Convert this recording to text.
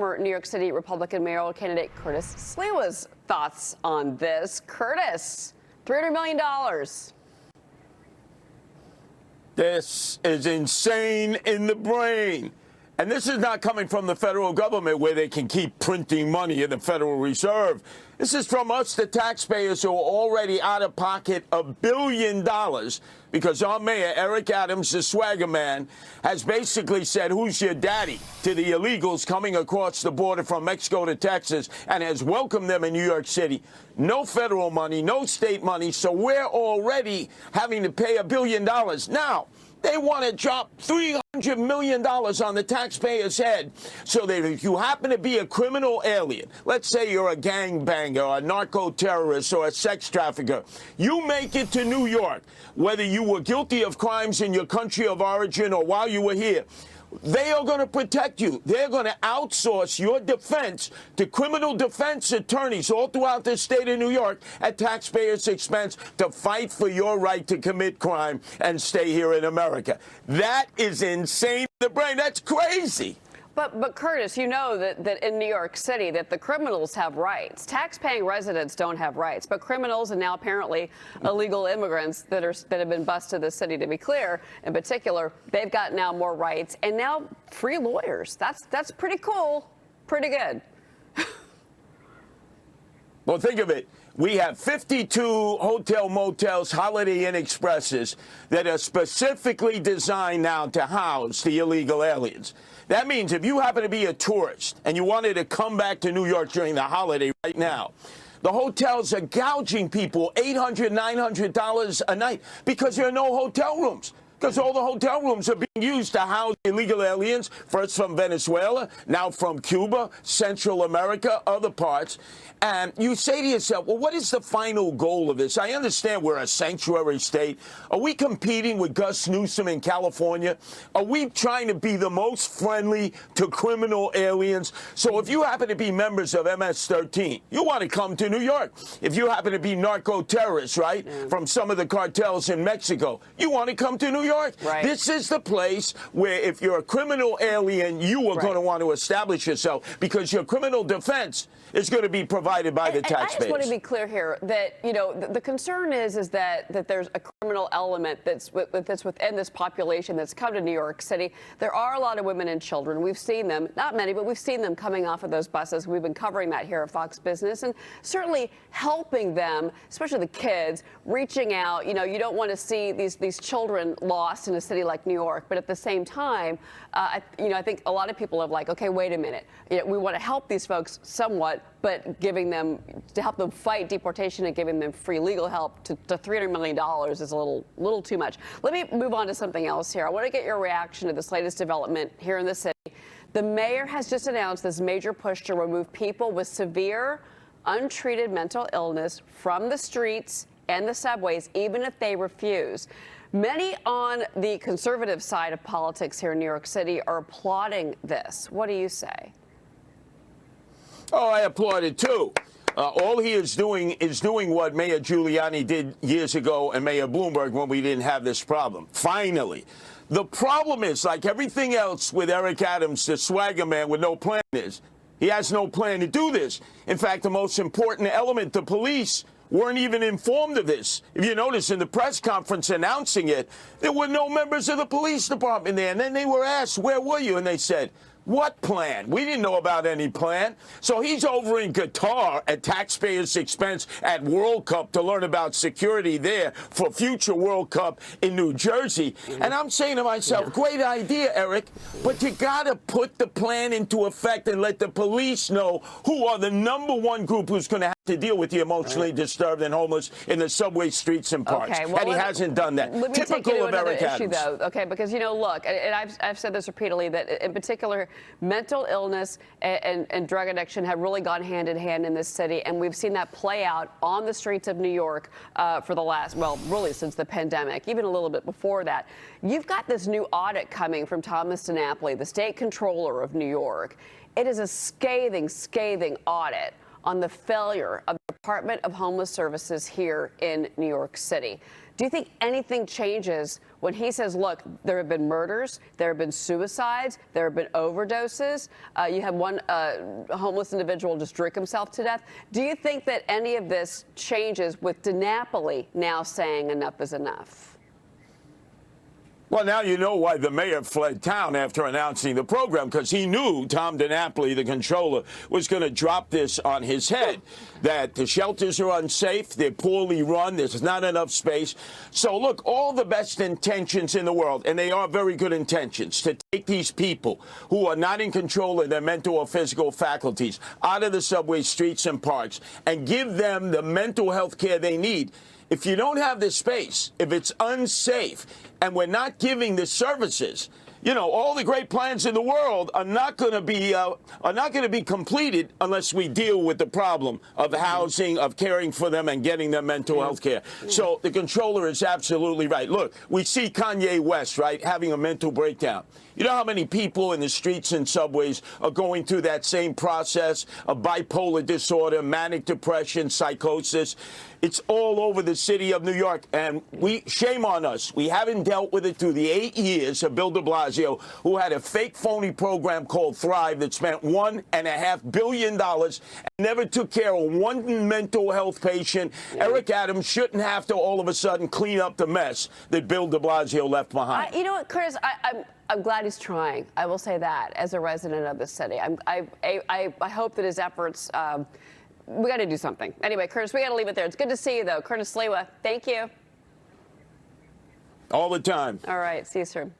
New York City Republican mayoral candidate Curtis Sliwa's thoughts on this. Curtis, $300 million. This is insane in the brain. And this is not coming from the federal government where they can keep printing money in the Federal Reserve. This is from us, the taxpayers, who are already out of pocket $1 billion because our mayor, Eric Adams, the swagger man, has basically said, who's your daddy, to the illegals coming across the border from Mexico to Texas, and has welcomed them in New York City. No federal money, no state money, so we're already having to pay $1 billion. Now, they want to drop $300 million on the taxpayer's head so that if you happen to be a criminal alien, let's say you're a gangbanger or a narco-terrorist or a sex trafficker, you make it to New York, whether you were guilty of crimes in your country of origin or while you were here, they are going to protect you. They're going to outsource your defense to criminal defense attorneys all throughout the state of New York at taxpayers' expense to fight for your right to commit crime and stay here in America. That is insane in the brain. That's crazy. But Curtis, you know that in New York City that the criminals have rights. Tax-paying residents don't have rights, but criminals and now apparently illegal immigrants that have been bused to the city, to be clear, in particular, they've got now more rights and now free lawyers. That's pretty cool, pretty good. Well, think of it. We have 52 hotel motels, Holiday Inn Expresses, that are specifically designed now to house the illegal aliens. That means if you happen to be a tourist and you wanted to come back to New York during the holiday right now, the hotels are gouging people $800, $900 a night because there are no hotel rooms. Because all the hotel rooms are being used to house illegal aliens, first from Venezuela, now from Cuba, Central America, other parts. And you say to yourself, well, what is the final goal of this? I understand we're a sanctuary state. Are we competing with Gus Newsom in California? Are we trying to be the most friendly to criminal aliens? So if you happen to be members of MS-13, you want to come to New York. If you happen to be narco-terrorists, right, from some of the cartels in Mexico, you want to come to New York. Right. This is the place where if you're a criminal alien, you are going to want to establish yourself because your criminal defense is going to be provided by the taxpayers. I just want to be clear here that, you know, the concern is that there's a criminal element that's within this population that's come to New York City. There are a lot of women and children. We've seen them, not many, but we've seen them coming off of those buses. We've been covering that here at Fox Business and certainly helping them, especially the kids, reaching out. You know, you don't want to see these children lost in a city like New York, but at the same time, I think a lot of people are like, okay, wait a minute. You know, we want to help these folks somewhat, but giving them, to help them fight deportation and giving them free legal help to $300 million is a little too much. Let me move on to something else here. I want to get your reaction to this latest development here in the city. The mayor has just announced this major push to remove people with severe, untreated mental illness from the streets and the subways, even if they refuse. Many on the conservative side of politics here in New York City are applauding this. What do you say? Oh, I applaud it, too. All he is doing what Mayor Giuliani did years ago and Mayor Bloomberg when we didn't have this problem. Finally. The problem is, like everything else with Eric Adams, the swagger man with no plan is, he has no plan to do this. In fact, the most important element, the police, weren't even informed of this. If you notice in the press conference announcing it, there were no members of the police department there. And then they were asked, where were you? And they said, what plan? We didn't know about any plan. So he's over in Qatar at taxpayers' expense at World Cup to learn about security there for future World Cup in New Jersey. And I'm saying to myself, great idea, Eric, but you got to put the plan into effect and let the police know who are the #1 group who's going to have to deal with the emotionally disturbed and homeless in the subway streets and parks. Okay, well, and he hasn't done that. Let me Typical take you to of Eric issue, Adams. though, okay, because, you know, look, and I've said this repeatedly, that in particular, mental illness and drug addiction have really gone hand in hand in this city, and we've seen that play out on the streets of New York for the last, well, really since the pandemic, even a little bit before that. You've got this new audit coming from Thomas DiNapoli, the state controller of New York. It is a scathing, scathing audit on the failure of the Department of Homeless Services here in New York City Do you think anything changes when he says, look, there have been murders, there have been suicides, there have been overdoses, you had one homeless individual just drink himself to death? Do you think that any of this changes with DiNapoli now saying enough is enough? Well, now you know why the mayor fled town after announcing the program, because he knew Tom DiNapoli, the controller, was going to drop this on his head, that the shelters are unsafe, they're poorly run, there's not enough space. So, look, all the best intentions in the world, and they are very good intentions, to take these people who are not in control of their mental or physical faculties out of the subway, streets, and parks and give them the mental health care they need. If you don't have the space, if it's unsafe, and we're not giving the services, you know, all the great plans in the world are not going to be completed unless we deal with the problem of housing, of caring for them, and getting them mental health care. So the controller is absolutely right. Look, we see Kanye West, right, having a mental breakdown. You know how many people in the streets and subways are going through that same process of bipolar disorder, manic depression, psychosis? It's all over the city of New York, and shame on us. We haven't dealt with it through the 8 years of Bill de Blasio, who had a fake, phony program called Thrive that spent $1.5 billion and never took care of one mental health patient. Eric Adams shouldn't have to all of a sudden clean up the mess that Bill de Blasio left behind. You know what, Curtis? I'm glad he's trying. I will say that as a resident of the city. I hope that his efforts. We got to do something. Anyway, Curtis, we got to leave it there. It's good to see you, though. Curtis Sliwa, thank you. All the time. All right. See you soon.